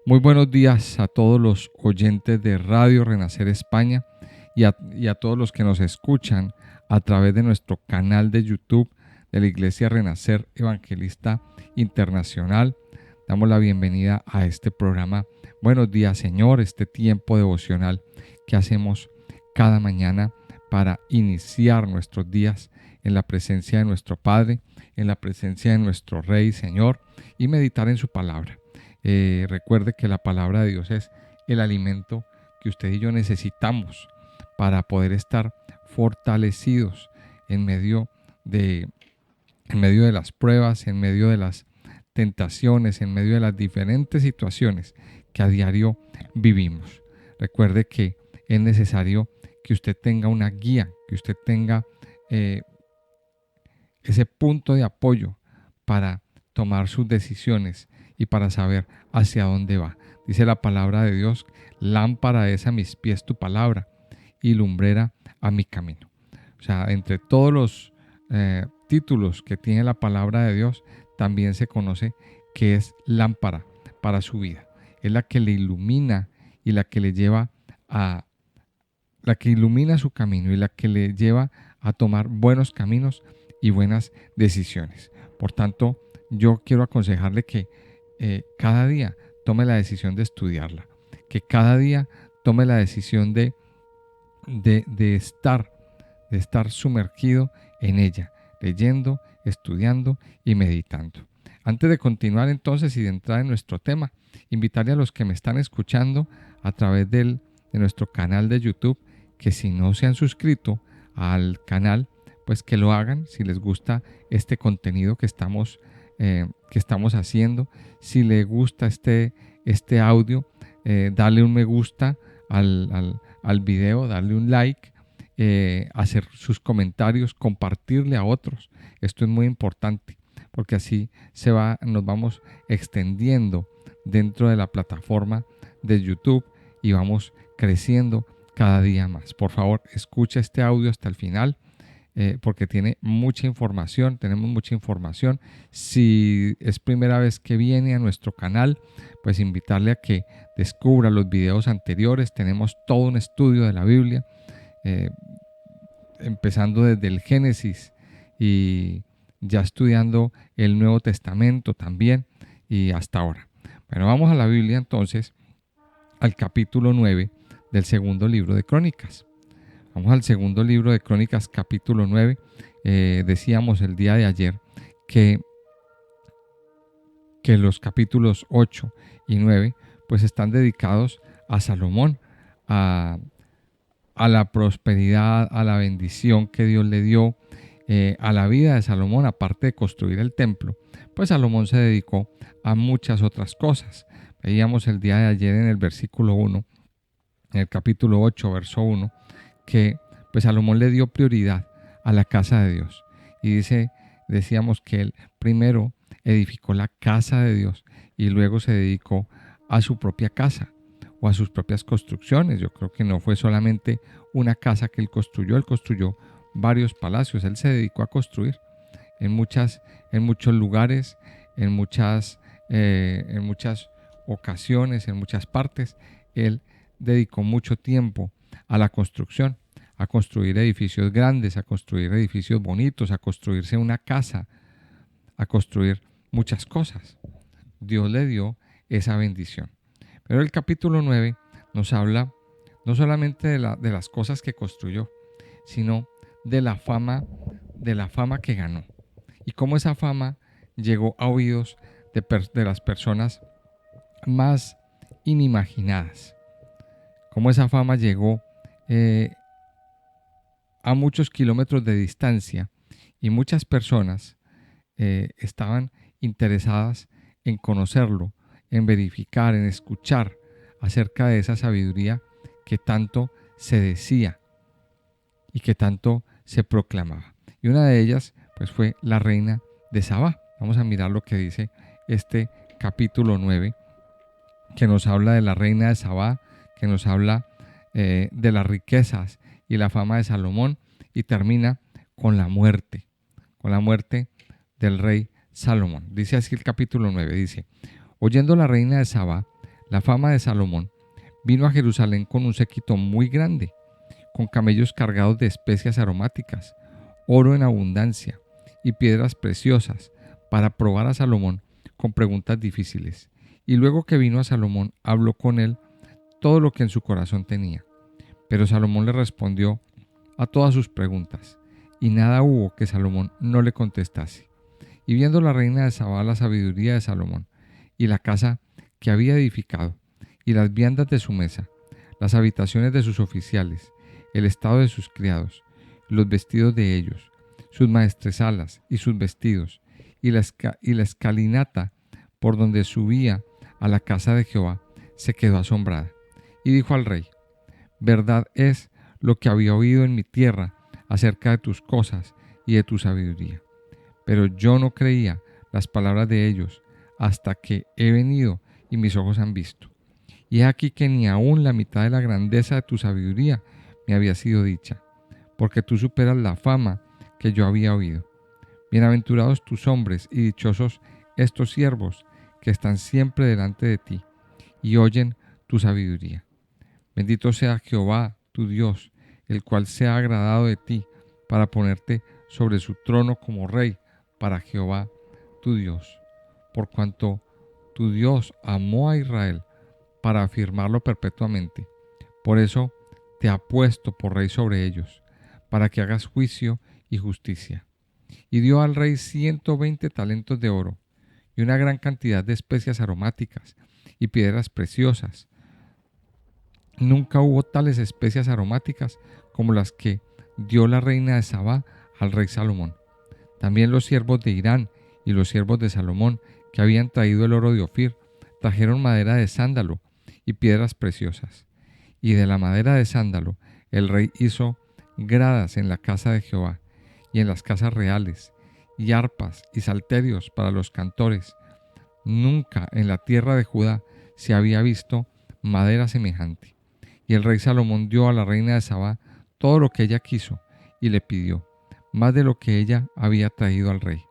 Muy buenos días a todos los oyentes de Radio Renacer España y a todos los que nos escuchan a través de nuestro canal de YouTube de la Iglesia Renacer Evangelista Internacional. Damos la bienvenida a este programa Buenos días, Señor, este tiempo devocional que hacemos cada mañana para iniciar nuestros días en la presencia de nuestro Padre, en la presencia de nuestro Rey, Señor, y meditar en su palabra. Recuerde que la palabra de Dios es el alimento que usted y yo necesitamos para poder estar fortalecidos en medio de, en medio de las pruebas, en medio de las tentaciones, en medio de las diferentes situaciones que a diario vivimos. Recuerde que es necesario que usted tenga una guía, que usted tenga ese punto de apoyo para tomar sus decisiones y para saber hacia dónde va. Dice la palabra de Dios: lámpara es a mis pies tu palabra y lumbrera a mi camino. O sea, entre todos los títulos que tiene la palabra de Dios, también se conoce que es lámpara para su vida. Es la que le ilumina y la que le lleva a la que ilumina su camino y la que le lleva a tomar buenos caminos y buenas decisiones. Por tanto, yo quiero aconsejarle que cada día tome la decisión de estudiarla, que cada día tome la decisión de estar sumergido en ella, leyendo, estudiando y meditando. Antes de continuar entonces y de entrar en nuestro tema, invitarle a los que me están escuchando a través de nuestro canal de YouTube, que si no se han suscrito al canal, pues que lo hagan si les gusta este contenido que estamos haciendo. Si le gusta este audio, darle un me gusta al video, darle un like, hacer sus comentarios, compartirle a otros. Esto es muy importante porque así nos vamos extendiendo dentro de la plataforma de YouTube y vamos creciendo cada día más. Por favor, escucha este audio hasta el final, porque tiene mucha información, tenemos mucha información. Si es primera vez que viene a nuestro canal, pues invitarle a que descubra los videos anteriores. Tenemos todo un estudio de la Biblia, empezando desde el Génesis y ya estudiando el Nuevo Testamento también y hasta ahora. Bueno, vamos a la Biblia entonces, al capítulo 9 del segundo libro de Crónicas. Vamos al segundo libro de Crónicas, capítulo 9. Decíamos el día de ayer que los capítulos 8 y 9 pues están dedicados a Salomón, a la prosperidad, a la bendición que Dios le dio, a la vida de Salomón. Aparte de construir el templo, pues Salomón se dedicó a muchas otras cosas. Veíamos el día de ayer en el versículo 1, en el capítulo 8, verso 1, que pues Salomón le dio prioridad a la casa de Dios. Y decíamos que él primero edificó la casa de Dios y luego se dedicó a su propia casa o a sus propias construcciones. Yo creo que no fue solamente una casa que él construyó varios palacios. Él se dedicó a construir en muchos lugares, en muchas ocasiones, en muchas partes. Él dedicó mucho tiempo a la construcción, a construir edificios grandes, a construir edificios bonitos, a construirse una casa, a construir muchas cosas. Dios le dio esa bendición. Pero el capítulo 9 nos habla no solamente de las cosas que construyó, sino de la fama que ganó y cómo esa fama llegó a oídos de las personas más inimaginadas. Cómo esa fama llegó a muchos kilómetros de distancia y muchas personas estaban interesadas en conocerlo, en verificar, en escuchar acerca de esa sabiduría que tanto se decía y que tanto se proclamaba. Y una de ellas pues fue la reina de Sabá. Vamos a mirar lo que dice este capítulo 9, que nos habla de la reina de Sabá, que nos habla de las riquezas y la fama de Salomón, y termina con la muerte del rey Salomón. Dice así el capítulo 9, dice: oyendo la reina de Sabá La fama de Salomón vino a Jerusalén con un séquito muy grande, con camellos cargados de especias aromáticas, oro en abundancia y piedras preciosas, para probar a Salomón con preguntas difíciles. Y luego que vino a Salomón, habló con él todo lo que en su corazón tenía. Pero Salomón le respondió a todas sus preguntas, y nada hubo que Salomón no le contestase. Y viendo la reina de Sabá la sabiduría de Salomón, y la casa que había edificado, y las viandas de su mesa, las habitaciones de sus oficiales, el estado de sus criados, los vestidos de ellos, sus maestresalas y sus vestidos, y la escalinata por donde subía a la casa de Jehová, se quedó asombrada. Y dijo al rey: verdad es lo que había oído en mi tierra acerca de tus cosas y de tu sabiduría. Pero yo no creía las palabras de ellos hasta que he venido y mis ojos han visto. Y he aquí que ni aun la mitad de la grandeza de tu sabiduría me había sido dicha, porque tú superas la fama que yo había oído. Bienaventurados tus hombres y dichosos estos siervos que están siempre delante de ti y oyen tu sabiduría. Bendito sea Jehová tu Dios, el cual se ha agradado de ti para ponerte sobre su trono como rey para Jehová tu Dios, por cuanto tu Dios amó a Israel para afirmarlo perpetuamente. Por eso te ha puesto por rey sobre ellos, para que hagas juicio y justicia. Y dio al rey 120 talentos de oro y una gran cantidad de especias aromáticas y piedras preciosas. Nunca hubo tales especias aromáticas como las que dio la reina de Sabá al rey Salomón. También los siervos de Irán y los siervos de Salomón, que habían traído el oro de Ofir, trajeron madera de sándalo y piedras preciosas. Y de la madera de sándalo el rey hizo gradas en la casa de Jehová y en las casas reales, y arpas y salterios para los cantores. Nunca en la tierra de Judá se había visto madera semejante. Y el rey Salomón dio a la reina de Sabá todo lo que ella quiso y le pidió, más de lo que ella había traído al rey.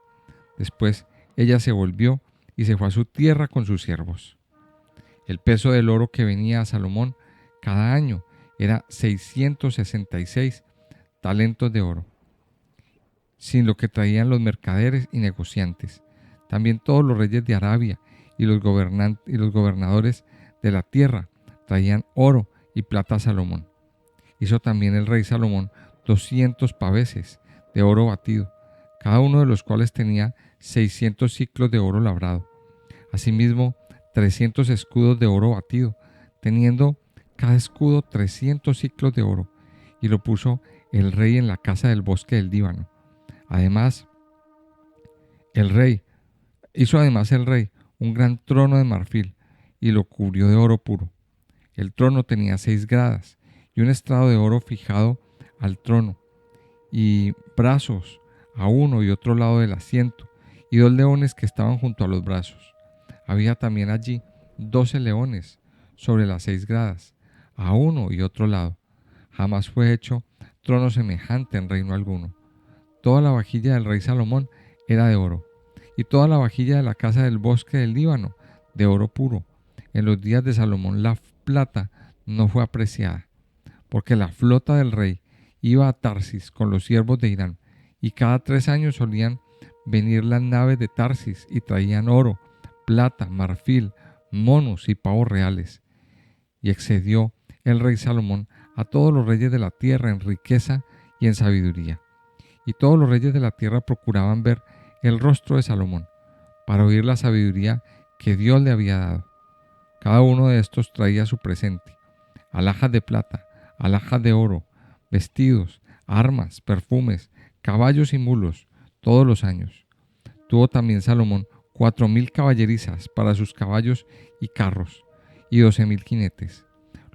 Después ella se volvió y se fue a su tierra con sus siervos. El peso del oro que venía a Salomón cada año era 666 talentos de oro, sin lo que traían los mercaderes y negociantes. También todos los reyes de Arabia y los gobernadores de la tierra traían oro y plata a Salomón. Hizo también el rey Salomón 200 paveses de oro batido, cada uno de los cuales tenía 600 siclos de oro labrado. Asimismo, 300 escudos de oro batido, teniendo cada escudo 300 siclos de oro, y lo puso el rey en la casa del bosque del Líbano. Además el rey un gran trono de marfil y lo cubrió de oro puro. El trono tenía 6 gradas y un estrado de oro fijado al trono, y brazos a uno y otro lado del asiento, y 2 leones que estaban junto a los brazos. Había también allí 12 leones sobre las 6 gradas, a uno y otro lado. Jamás fue hecho trono semejante en reino alguno. Toda la vajilla del rey Salomón era de oro, y toda la vajilla de la casa del bosque del Líbano de oro puro. En los días de Salomón la plata no fue apreciada, porque la flota del rey iba a Tarsis con los siervos de Irán, y cada 3 años solían venir las naves de Tarsis y traían oro, plata, marfil, monos y pavos reales. Y excedió el rey Salomón a todos los reyes de la tierra en riqueza y en sabiduría. Y todos los reyes de la tierra procuraban ver el rostro de Salomón, para oír la sabiduría que Dios le había dado. Cada uno de estos traía su presente: alhajas de plata, alhajas de oro, vestidos, armas, perfumes, caballos y mulos, todos los años. Tuvo también Salomón 4,000 caballerizas para sus caballos y carros, y 12,000 jinetes,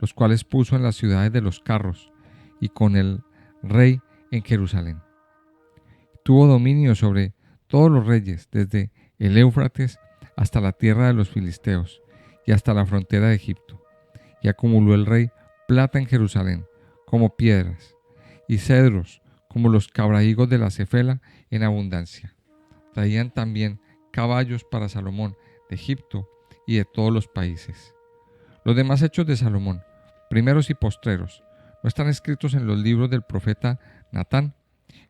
los cuales puso en las ciudades de los carros, y con el rey en Jerusalén. Tuvo dominio sobre todos los reyes, desde el Éufrates hasta la tierra de los filisteos y hasta la frontera de Egipto. Y acumuló el rey plata en Jerusalén, como piedras, y cedros, como los cabrahigos de la Cefela, en abundancia. Traían también caballos para Salomón de Egipto y de todos los países. Los demás hechos de Salomón, primeros y postreros, no están escritos en los libros del profeta Natán,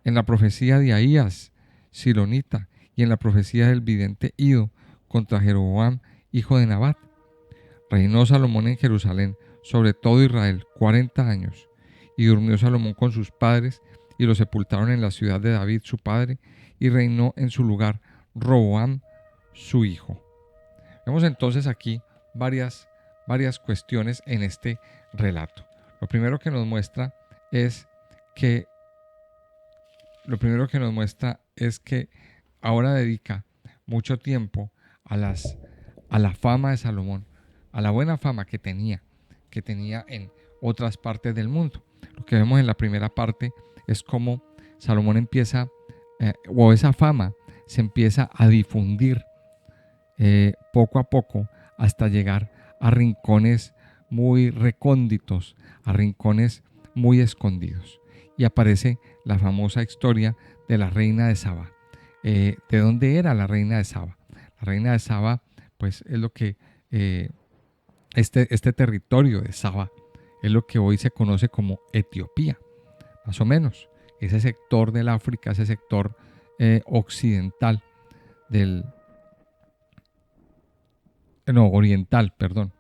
en la profecía de Ahías, Silonita, y en la profecía del vidente Ido contra Jeroboam, hijo de Nabat. Reinó Salomón en Jerusalén sobre todo Israel 40 años, y durmió Salomón con sus padres, y lo sepultaron en la ciudad de David su padre, y reinó en su lugar Roboam su hijo. Vemos entonces aquí varias cuestiones en este relato. Lo primero que nos muestra es que ahora dedica mucho tiempo a la fama de Salomón, a la buena fama que tenía en otras partes del mundo. Lo que vemos en la primera parte es cómo Salomón empieza, o esa fama se empieza a difundir poco a poco hasta llegar a rincones muy recónditos, a rincones muy escondidos. Y aparece la famosa historia de la reina de Saba. ¿De dónde era la reina de Saba? La reina de Saba, pues es lo que este territorio de Saba es lo que hoy se conoce como Etiopía, más o menos. Ese sector del África, ese sector occidental oriental, perdón,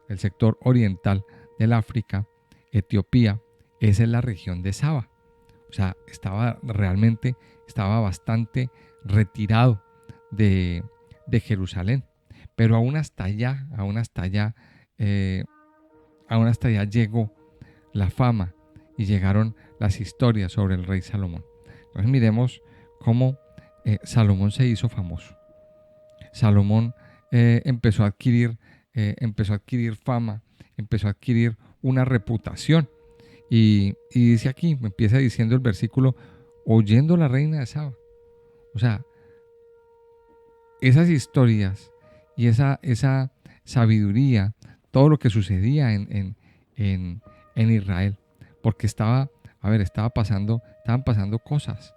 el sector oriental del África, Etiopía, esa es la región de Saba. O sea, estaba bastante retirado de Jerusalén. Pero aún hasta allá llegó la fama y llegaron las historias sobre el rey Salomón. Entonces miremos cómo Salomón se hizo famoso. Salomón empezó a adquirir fama, empezó a adquirir una reputación. Y dice aquí, empieza diciendo el versículo, oyendo la reina de Saba. O sea, esas historias y esa sabiduría, todo lo que sucedía en Israel, porque estaban pasando cosas.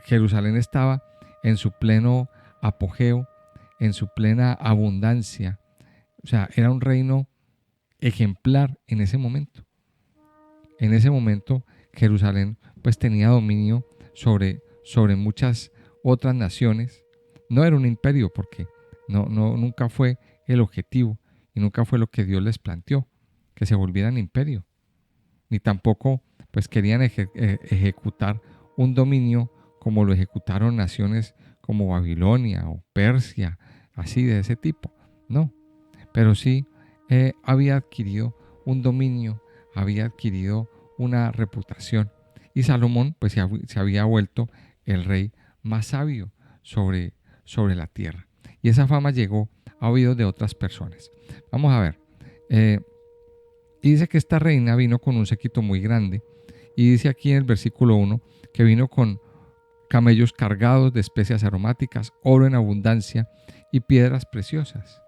Jerusalén estaba en su pleno apogeo, en su plena abundancia. O sea, era un reino ejemplar en ese momento. En ese momento, Jerusalén pues tenía dominio sobre muchas otras naciones. No era un imperio porque nunca fue el objetivo y nunca fue lo que Dios les planteó, que se volvieran imperio. Ni tampoco pues querían ejecutar un dominio como lo ejecutaron naciones como Babilonia o Persia, así de ese tipo. No, pero sí había adquirido un dominio, había adquirido una reputación. Y Salomón pues se había vuelto el rey más sabio sobre la tierra. Y esa fama llegó a oídos de otras personas. Vamos a ver. Y dice que esta reina vino con un séquito muy grande. Y dice aquí en el versículo 1 que vino con camellos cargados de especias aromáticas, oro en abundancia y piedras preciosas.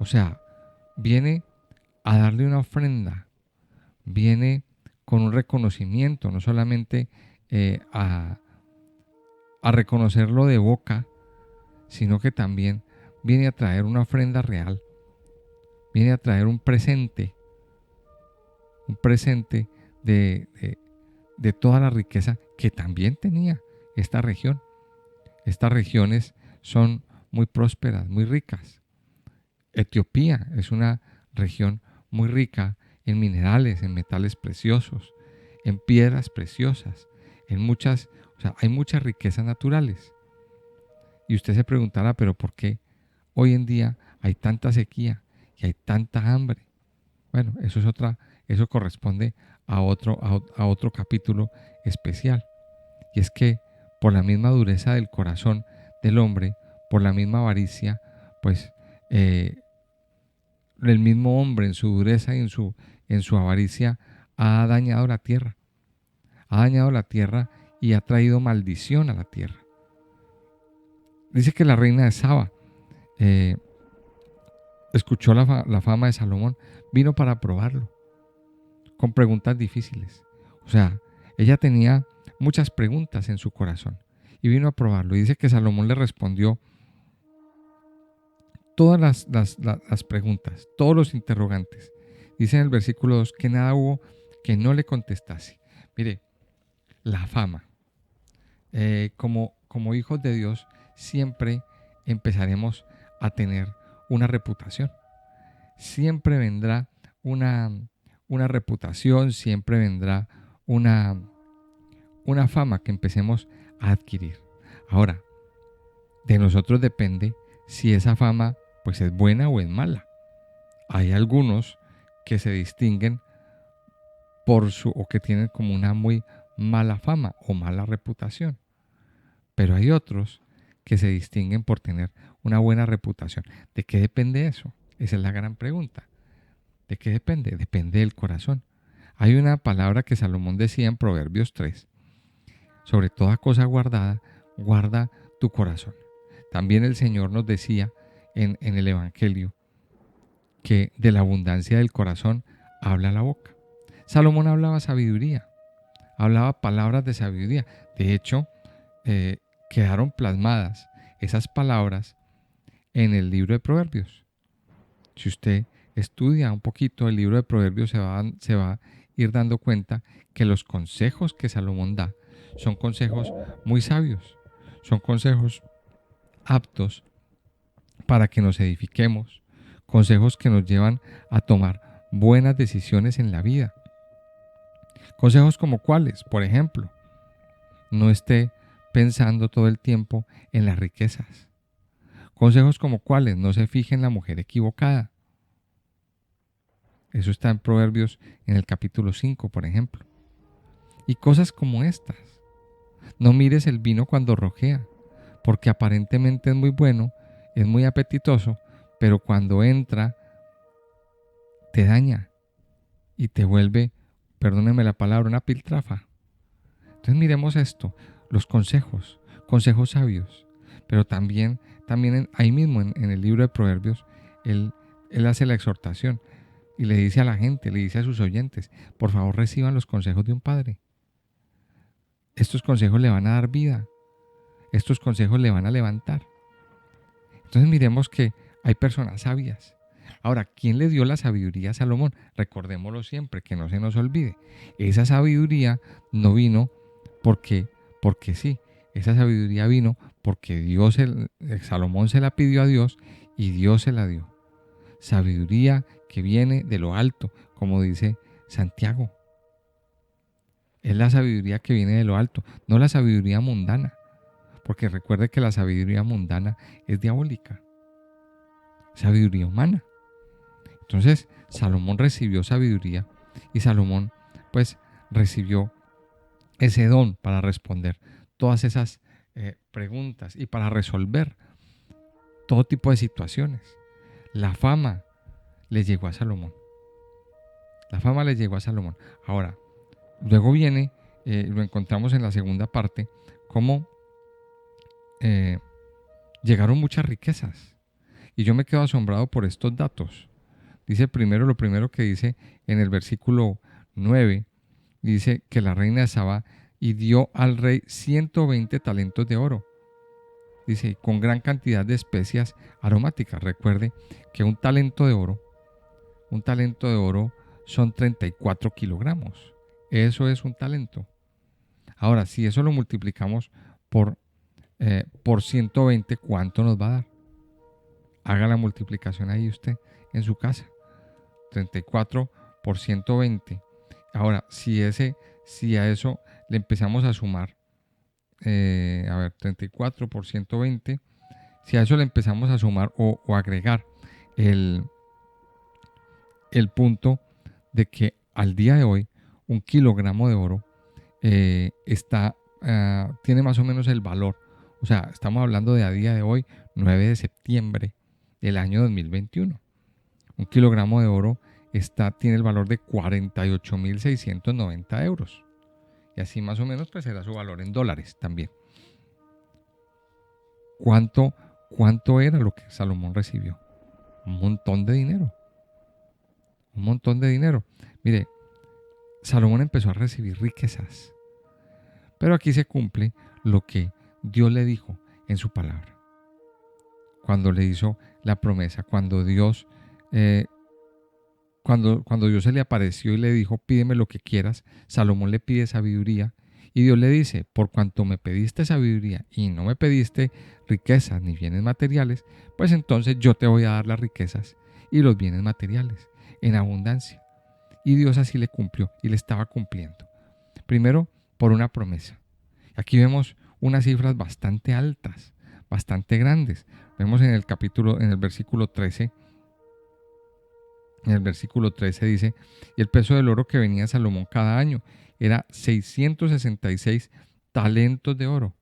O sea, viene a darle una ofrenda, viene con un reconocimiento, no solamente a reconocerlo de boca, sino que también viene a traer una ofrenda real, viene a traer un presente de toda la riqueza que también tenía esta región. Estas regiones son muy prósperas, muy ricas. Etiopía es una región muy rica en minerales, en metales preciosos, en piedras preciosas, hay muchas riquezas naturales. Y usted se preguntará, pero ¿por qué hoy en día hay tanta sequía y hay tanta hambre? Bueno, eso corresponde a otro capítulo especial. Y es que por la misma dureza del corazón del hombre, por la misma avaricia, pues el mismo hombre en su dureza y en su avaricia ha dañado la tierra. Ha dañado la tierra y ha traído maldición a la tierra. Dice que la reina de Saba escuchó la fama de Salomón, vino para probarlo, con preguntas difíciles. O sea, ella tenía muchas preguntas en su corazón y vino a probarlo. Y dice que Salomón le respondió todas las preguntas, todos los interrogantes. Dice en el versículo 2 que nada hubo que no le contestase. Mire, la fama. Como hijos de Dios, siempre empezaremos a tener una reputación. Siempre vendrá una reputación, siempre vendrá una fama que empecemos a adquirir. Ahora, de nosotros depende si esa fama pues es buena o es mala. Hay algunos que se distinguen o que tienen como una muy mala fama o mala reputación. Pero hay otros que se distinguen por tener una buena reputación. ¿De qué depende eso? Esa es la gran pregunta. ¿De qué depende? Depende del corazón. Hay una palabra que Salomón decía en Proverbios 3. Sobre toda cosa guardada, guarda tu corazón. También el Señor nos decía en el Evangelio que de la abundancia del corazón habla la boca. Salomón hablaba sabiduría, hablaba palabras de sabiduría. De hecho, quedaron plasmadas esas palabras en el libro de Proverbios. Si usted estudia un poquito el libro de Proverbios, se va a ir dando cuenta que los consejos que Salomón da son consejos muy sabios, son consejos aptos para que nos edifiquemos, consejos que nos llevan a tomar buenas decisiones en la vida. Consejos como cuáles, por ejemplo, no esté pensando todo el tiempo en las riquezas. Consejos como cuáles, no se fije en la mujer equivocada. Eso está en Proverbios en el capítulo 5, por ejemplo. Y cosas como estas. No mires el vino cuando rojea, porque aparentemente es muy bueno, es muy apetitoso, pero cuando entra te daña y te vuelve, perdónenme la palabra, una piltrafa. Entonces miremos esto, los consejos sabios, pero también ahí mismo en el libro de Proverbios, él hace la exhortación y le dice a la gente, le dice a sus oyentes, por favor reciban los consejos de un padre. Estos consejos le van a dar vida, estos consejos le van a levantar. Entonces miremos que hay personas sabias. Ahora, ¿quién le dio la sabiduría a Salomón? Recordémoslo siempre, que no se nos olvide. Esa sabiduría no vino porque sí. Esa sabiduría vino porque Salomón se la pidió a Dios y Dios se la dio. Sabiduría que viene de lo alto, como dice Santiago. Es la sabiduría que viene de lo alto, no la sabiduría mundana. Porque recuerde que la sabiduría mundana es diabólica. Sabiduría humana. Entonces, Salomón recibió sabiduría y Salomón, pues, recibió ese don para responder todas esas preguntas y para resolver todo tipo de situaciones. La fama le llegó a Salomón. La fama le llegó a Salomón. Ahora, luego viene, lo encontramos en la segunda parte, cómo llegaron muchas riquezas. Y yo me quedo asombrado por estos datos. Dice lo primero que dice en el versículo 9, dice que la reina de Sabá y dio al rey 120 talentos de oro. Dice, con gran cantidad de especias aromáticas. Recuerde que un talento de oro son 34 kilogramos. Eso es un talento. Ahora, si eso lo multiplicamos por 120, ¿cuánto nos va a dar? Haga la multiplicación ahí usted en su casa. 34 por 120. Ahora, si a eso le empezamos a sumar, 34 por 120, si a eso le empezamos a sumar o agregar el punto de que al día de hoy un kilogramo de oro tiene más o menos el valor, o sea, estamos hablando de a día de hoy, 9 de septiembre del año 2021. Un kilogramo de oro tiene el valor de 48.690 euros. Y así más o menos pues será su valor en dólares también. ¿Cuánto era lo que Salomón recibió? Un montón de dinero. Un montón de dinero. Mire, Salomón empezó a recibir riquezas. Pero aquí se cumple lo que Dios le dijo en su palabra. Cuando le hizo la promesa, cuando Dios, cuando Dios se le apareció y le dijo, pídeme lo que quieras, Salomón le pide sabiduría y Dios le dice, por cuanto me pediste sabiduría y no me pediste riquezas ni bienes materiales, pues entonces yo te voy a dar las riquezas y los bienes materiales en abundancia. Y Dios así le cumplió y le estaba cumpliendo. Primero, por una promesa. Aquí vemos unas cifras bastante altas, bastante grandes. Vemos en el versículo 13. En el versículo 13 dice, y el peso del oro que venía a Salomón cada año era 666 talentos de oro.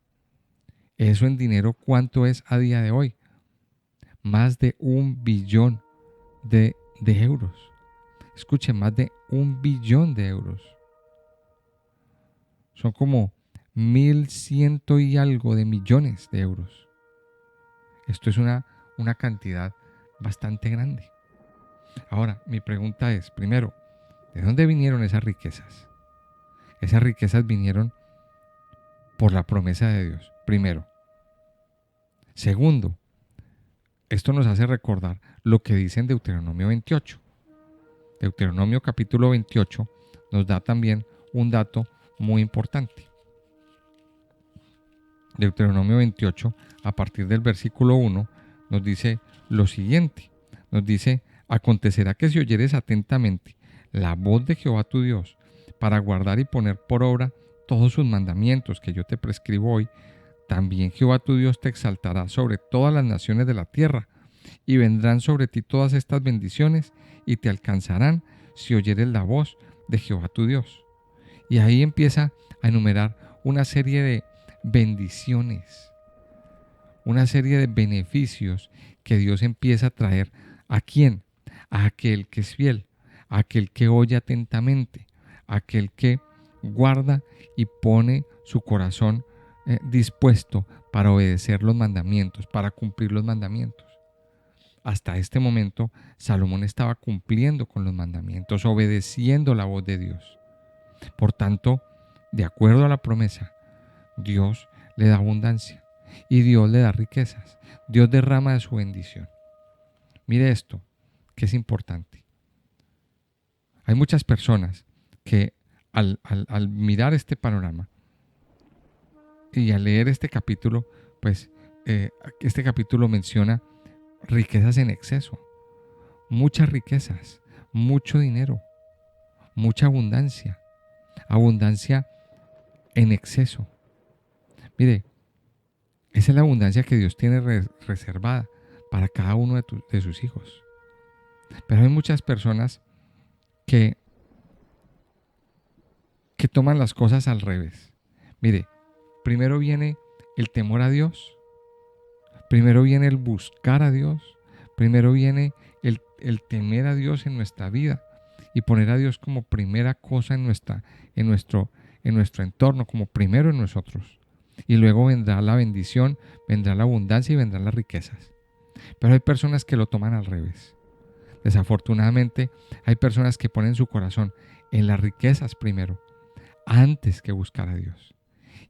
Eso en dinero, ¿cuánto es a día de hoy? Más de 1 billón de euros. Escuchen, más de 1 billón de euros. Son como 1.100 y algo de millones de euros. Esto es una cantidad bastante grande. Ahora, mi pregunta es, primero, ¿de dónde vinieron esas riquezas? Esas riquezas vinieron por la promesa de Dios, primero. Segundo, esto nos hace recordar lo que dice en Deuteronomio 28. Deuteronomio capítulo 28 nos da también un dato muy importante. Deuteronomio 28, a partir del versículo 1, nos dice lo siguiente. Nos dice, acontecerá que si oyeres atentamente la voz de Jehová tu Dios, para guardar y poner por obra todos sus mandamientos que yo te prescribo hoy, también Jehová tu Dios te exaltará sobre todas las naciones de la tierra, y vendrán sobre ti todas estas bendiciones, y te alcanzarán si oyeres la voz de Jehová tu Dios. Y ahí empieza a enumerar una serie de bendiciones, una serie de beneficios que Dios empieza a traer. ¿A quién? A aquel que es fiel, a aquel que oye atentamente, a aquel que guarda y pone su corazón dispuesto para obedecer los mandamientos, para cumplir los mandamientos. Hasta este momento, Salomón estaba cumpliendo con los mandamientos, obedeciendo la voz de Dios. Por tanto, de acuerdo a la promesa, Dios le da abundancia y Dios le da riquezas. Dios derrama de su bendición. Mire esto, que es importante. Hay muchas personas que al mirar este panorama y al leer este capítulo, pues este capítulo menciona riquezas en exceso, muchas riquezas, mucho dinero, mucha abundancia, abundancia en exceso. Mire, esa es la abundancia que Dios tiene reservada para cada uno de sus hijos. Pero hay muchas personas que toman las cosas al revés. Mire, primero viene el temor a Dios, primero viene el buscar a Dios, primero viene el temer a Dios en nuestra vida y poner a Dios como primera cosa en nuestro entorno, como primero en nosotros. Y luego vendrá la bendición, vendrá la abundancia y vendrán las riquezas. Pero hay personas que lo toman al revés. Desafortunadamente, hay personas que ponen su corazón en las riquezas primero, antes que buscar a Dios.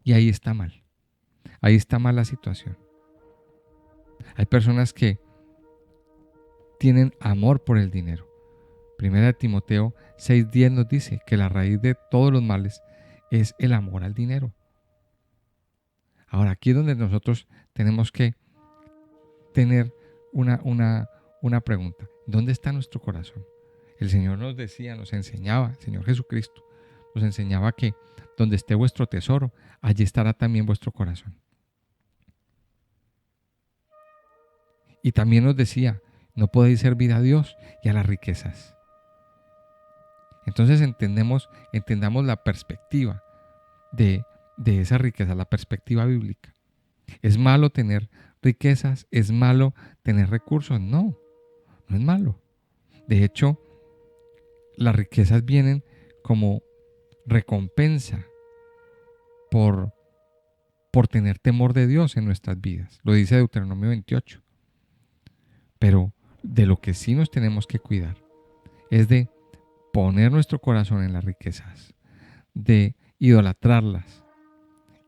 Y ahí está mal. Ahí está mal la situación. Hay personas que tienen amor por el dinero. Primera de Timoteo 6:10 nos dice que la raíz de todos los males es el amor al dinero. Ahora, aquí es donde nosotros tenemos que tener una pregunta. ¿Dónde está nuestro corazón? El Señor nos decía, nos enseñaba, el Señor Jesucristo nos enseñaba que donde esté vuestro tesoro, allí estará también vuestro corazón. Y también nos decía, no podéis servir a Dios y a las riquezas. Entonces entendamos la perspectiva de esa riqueza, la perspectiva bíblica. ¿Es malo tener riquezas? ¿Es malo tener recursos? No, no es malo. De hecho, las riquezas vienen como recompensa por tener temor de Dios en nuestras vidas. Lo dice Deuteronomio 28. Pero de lo que sí nos tenemos que cuidar es de poner nuestro corazón en las riquezas, de idolatrarlas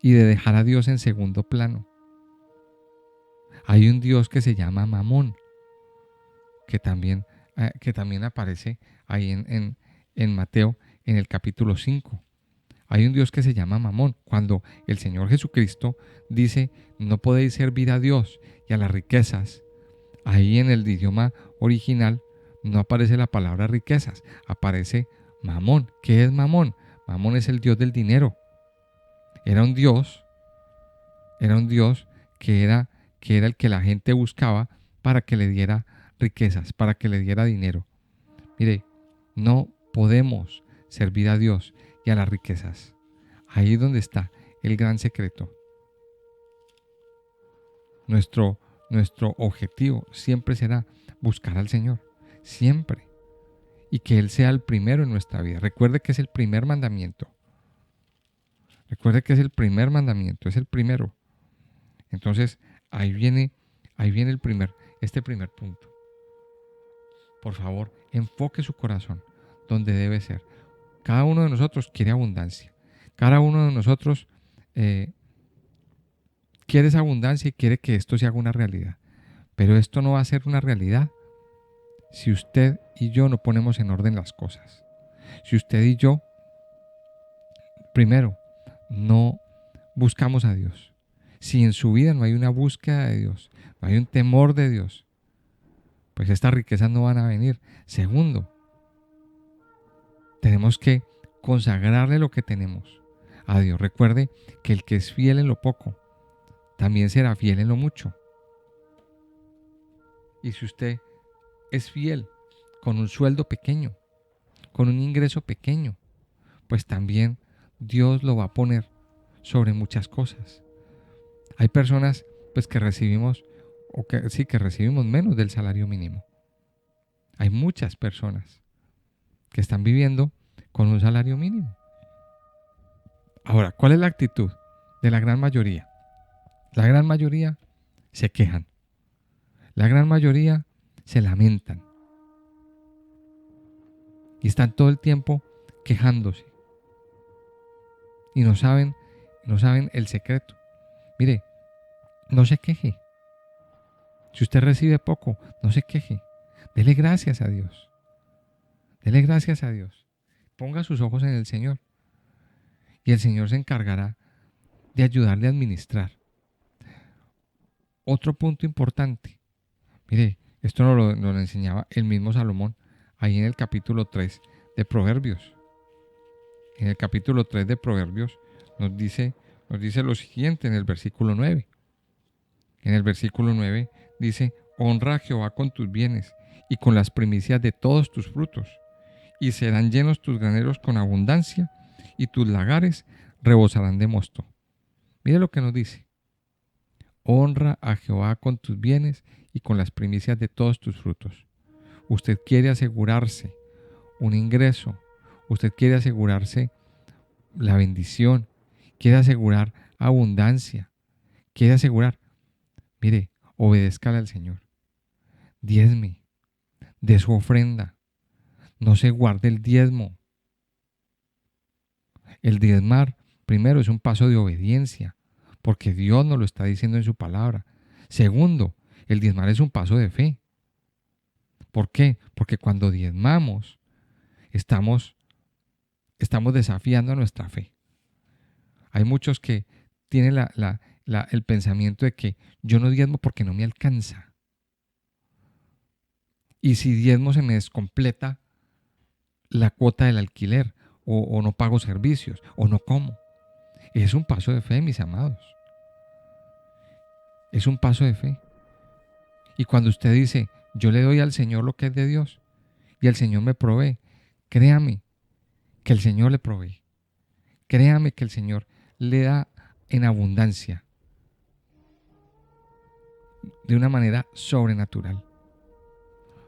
y de dejar a Dios en segundo plano. Hay un Dios que se llama Mamón. que también aparece ahí en Mateo en el capítulo 5. Hay un Dios que se llama Mamón. Cuando el Señor Jesucristo dice, no podéis servir a Dios y a las riquezas, ahí en el idioma original no aparece la palabra riquezas, aparece Mamón. ¿Qué es Mamón? Mamón es el Dios del dinero. Era un Dios que era el que la gente buscaba para que le diera riquezas, para que le diera dinero. Mire, no podemos servir a Dios y a las riquezas. Ahí es donde está el gran secreto. Nuestro objetivo siempre será buscar al Señor, siempre. Y que Él sea el primero en nuestra vida. Recuerde que es el primer mandamiento. Recuerde que es el primer mandamiento, es el primero. Entonces, ahí viene este primer punto. Por favor, enfoque su corazón donde debe ser. Cada uno de nosotros quiere abundancia. Cada uno de nosotros quiere esa abundancia y quiere que esto se haga una realidad. Pero esto no va a ser una realidad si usted y yo no ponemos en orden las cosas. Si usted y yo, primero, no buscamos a Dios. Si en su vida no hay una búsqueda de Dios, no hay un temor de Dios, pues estas riquezas no van a venir. Segundo, tenemos que consagrarle lo que tenemos a Dios. Recuerde que el que es fiel en lo poco, también será fiel en lo mucho. Y si usted es fiel con un sueldo pequeño, con un ingreso pequeño, pues también Dios lo va a poner sobre muchas cosas. Hay personas pues que recibimos que recibimos menos del salario mínimo. Hay muchas personas que están viviendo con un salario mínimo. Ahora, ¿cuál es la actitud de la gran mayoría? La gran mayoría se quejan. La gran mayoría se lamentan. Y están todo el tiempo quejándose. Y no saben el secreto. Mire, no se queje. Si usted recibe poco, no se queje. Dele gracias a Dios. Dele gracias a Dios. Ponga sus ojos en el Señor. Y el Señor se encargará de ayudarle a administrar. Otro punto importante. Mire, esto nos lo enseñaba el mismo Salomón ahí en el capítulo 3 de Proverbios. En el capítulo 3 de Proverbios nos dice lo siguiente en el versículo 9. En el versículo 9 dice, honra a Jehová con tus bienes y con las primicias de todos tus frutos, y serán llenos tus graneros con abundancia, y tus lagares rebosarán de mosto. Mire lo que nos dice. Honra a Jehová con tus bienes y con las primicias de todos tus frutos. Usted quiere asegurarse un ingreso, usted quiere asegurarse la bendición, quiere asegurar abundancia, quiere asegurar, mire, obedézcale al Señor, diezme, de su ofrenda, no se guarde el diezmo. El diezmar, primero, es un paso de obediencia, porque Dios nos lo está diciendo en su palabra. Segundo, el diezmar es un paso de fe. ¿Por qué? Porque cuando diezmamos, estamos desafiando nuestra fe. Hay muchos que tienen el pensamiento de que yo no diezmo porque no me alcanza. Y si diezmo se me descompleta la cuota del alquiler, o no pago servicios, o no como. Es un paso de fe, mis amados. Es un paso de fe. Y cuando usted dice, yo le doy al Señor lo que es de Dios, y el Señor me provee, créame que el Señor le provee. Créame que el Señor le da en abundancia, de una manera sobrenatural.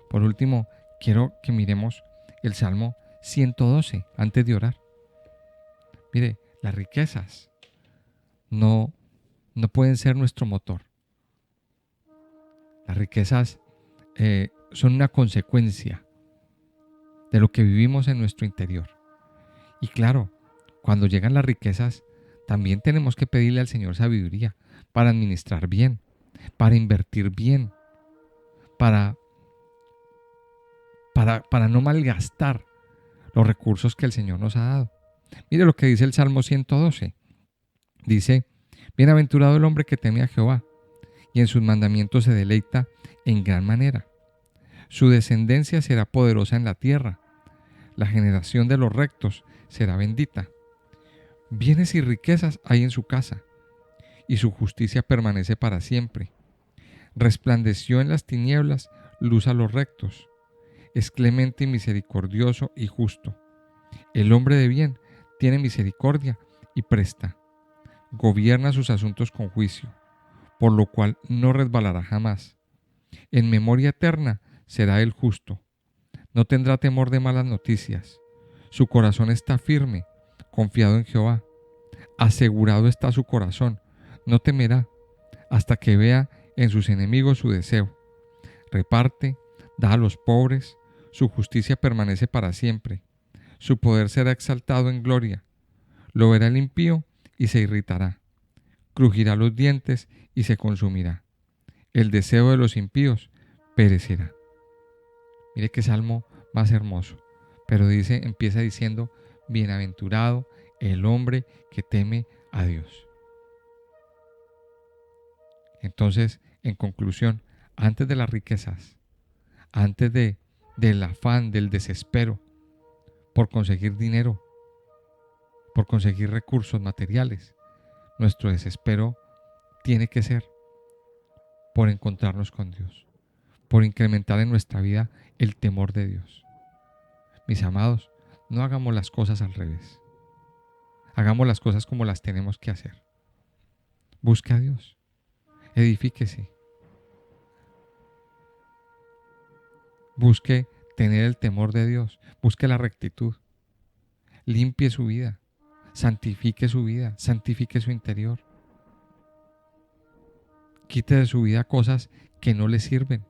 Por último, quiero que miremos el Salmo 112 antes de orar. Mire, las riquezas no pueden ser nuestro motor. Las riquezas son una consecuencia de lo que vivimos en nuestro interior. Y claro, cuando llegan las riquezas, también tenemos que pedirle al Señor sabiduría para administrar bien, para invertir bien, para para no malgastar los recursos que el Señor nos ha dado. Mire lo que dice el Salmo 112. Dice, bienaventurado el hombre que teme a Jehová y en sus mandamientos se deleita en gran manera. Su descendencia será poderosa en la tierra. La generación de los rectos será bendita. Bienes y riquezas hay en su casa, y su justicia permanece para siempre. Resplandeció en las tinieblas luz a los rectos. Es clemente y misericordioso y justo. El hombre de bien tiene misericordia y presta. Gobierna sus asuntos con juicio, por lo cual no resbalará jamás. En memoria eterna será el justo. No tendrá temor de malas noticias. Su corazón está firme, confiado en Jehová. Asegurado está su corazón. No temerá hasta que vea en sus enemigos su deseo. Reparte, da a los pobres. Su justicia permanece para siempre. Su poder será exaltado en gloria. Lo verá el impío y se irritará. Crujirá los dientes y se consumirá. El deseo de los impíos perecerá. Mire qué salmo más hermoso. Pero empieza diciendo, bienaventurado el hombre que teme a Dios. Entonces, en conclusión, antes de las riquezas, antes del afán, del desespero por conseguir dinero, por conseguir recursos materiales, nuestro desespero tiene que ser por encontrarnos con Dios, por incrementar en nuestra vida el temor de Dios. Mis amados, no hagamos las cosas al revés. Hagamos las cosas como las tenemos que hacer. Busque a Dios. Edifíquese. Busque tener el temor de Dios. Busque la rectitud. Limpie su vida. Santifique su vida. Santifique su interior. Quite de su vida cosas que no le sirven,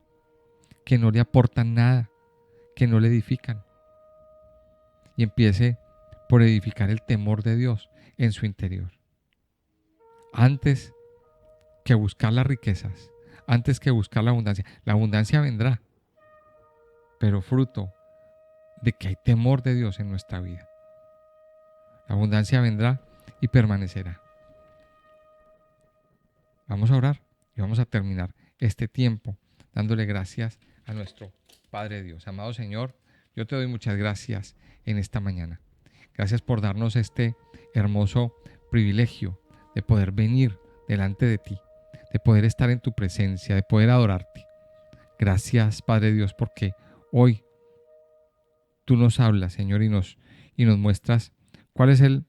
que no le aportan nada, que no le edifican. Y empiece por edificar el temor de Dios en su interior. Antes que buscar las riquezas, antes que buscar la abundancia vendrá, pero fruto de que hay temor de Dios en nuestra vida. La abundancia vendrá y permanecerá. Vamos a orar y vamos a terminar este tiempo dándole gracias a nuestro Padre Dios. Amado Señor, yo te doy muchas gracias en esta mañana. Gracias por darnos este hermoso privilegio de poder venir delante de ti, de poder estar en tu presencia, de poder adorarte. Gracias, Padre Dios, porque hoy tú nos hablas, Señor, y nos muestras cuál es el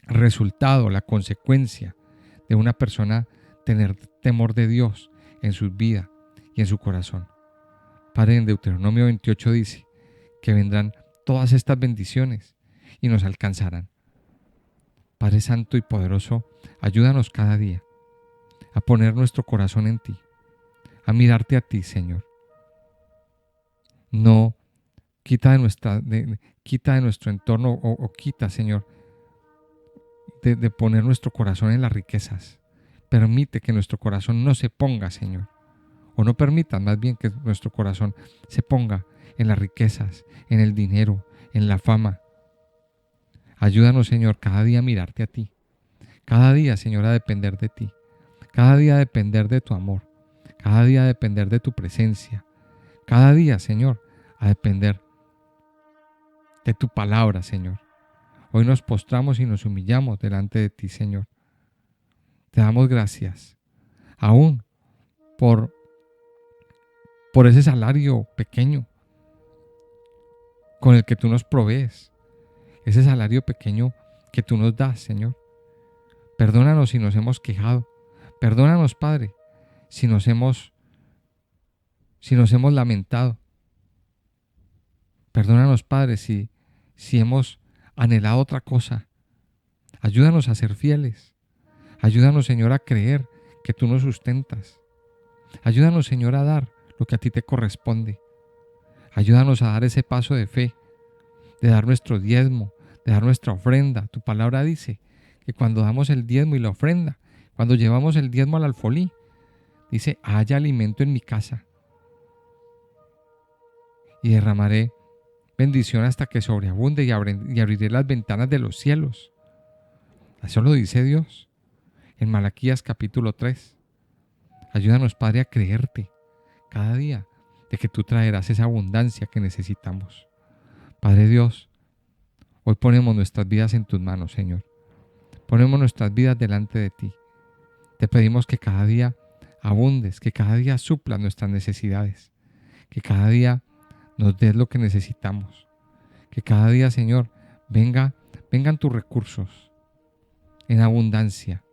resultado, la consecuencia de una persona tener temor de Dios en su vida y en su corazón. Padre, en Deuteronomio 28 dice que vendrán todas estas bendiciones y nos alcanzarán. Padre Santo y Poderoso, ayúdanos cada día a poner nuestro corazón en ti, a mirarte a ti, Señor. No quita de nuestro entorno o quita, Señor, de poner nuestro corazón en las riquezas. Permite que nuestro corazón no se ponga, Señor, o no permita más bien que nuestro corazón se ponga en las riquezas, en el dinero, en la fama. Ayúdanos, Señor, cada día a mirarte a ti, cada día, Señor, a depender de ti, cada día a depender de tu amor, cada día a depender de tu presencia, cada día, Señor, a depender de tu palabra, Señor. Hoy nos postramos y nos humillamos delante de ti, Señor. Te damos gracias, aún por ese salario pequeño con el que tú nos provees, ese salario pequeño que tú nos das, Señor. Perdónanos si nos hemos quejado. Perdónanos, Padre, si nos hemos lamentado. Perdónanos, Padre, si hemos anhelado otra cosa. Ayúdanos a ser fieles. Ayúdanos, Señor, a creer que tú nos sustentas. Ayúdanos, Señor, a dar lo que a ti te corresponde. Ayúdanos a dar ese paso de fe, de dar nuestro diezmo, de dar nuestra ofrenda. Tu palabra dice que cuando damos el diezmo y la ofrenda, cuando llevamos el diezmo al alfolí, dice, haya alimento en mi casa y derramaré bendición hasta que sobreabunde y abriré las ventanas de los cielos. Eso lo dice Dios en Malaquías capítulo 3. Ayúdanos, Padre, a creerte cada día de que tú traerás esa abundancia que necesitamos. Padre Dios, hoy ponemos nuestras vidas en tus manos, Señor. Ponemos nuestras vidas delante de ti. Te pedimos que cada día abundes, que cada día suplas nuestras necesidades, que cada día nos des lo que necesitamos, que cada día, Señor, vengan tus recursos en abundancia.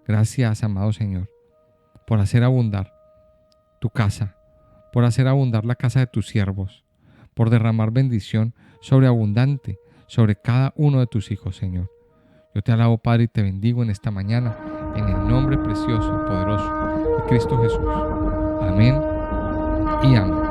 Gracias, amado Señor, por hacer abundar tu casa, por hacer abundar la casa de tus siervos, por derramar bendición sobreabundante sobre cada uno de tus hijos, Señor. Yo te alabo, Padre, y te bendigo en esta mañana, en el nombre precioso y poderoso de Cristo Jesús. Amén y amén.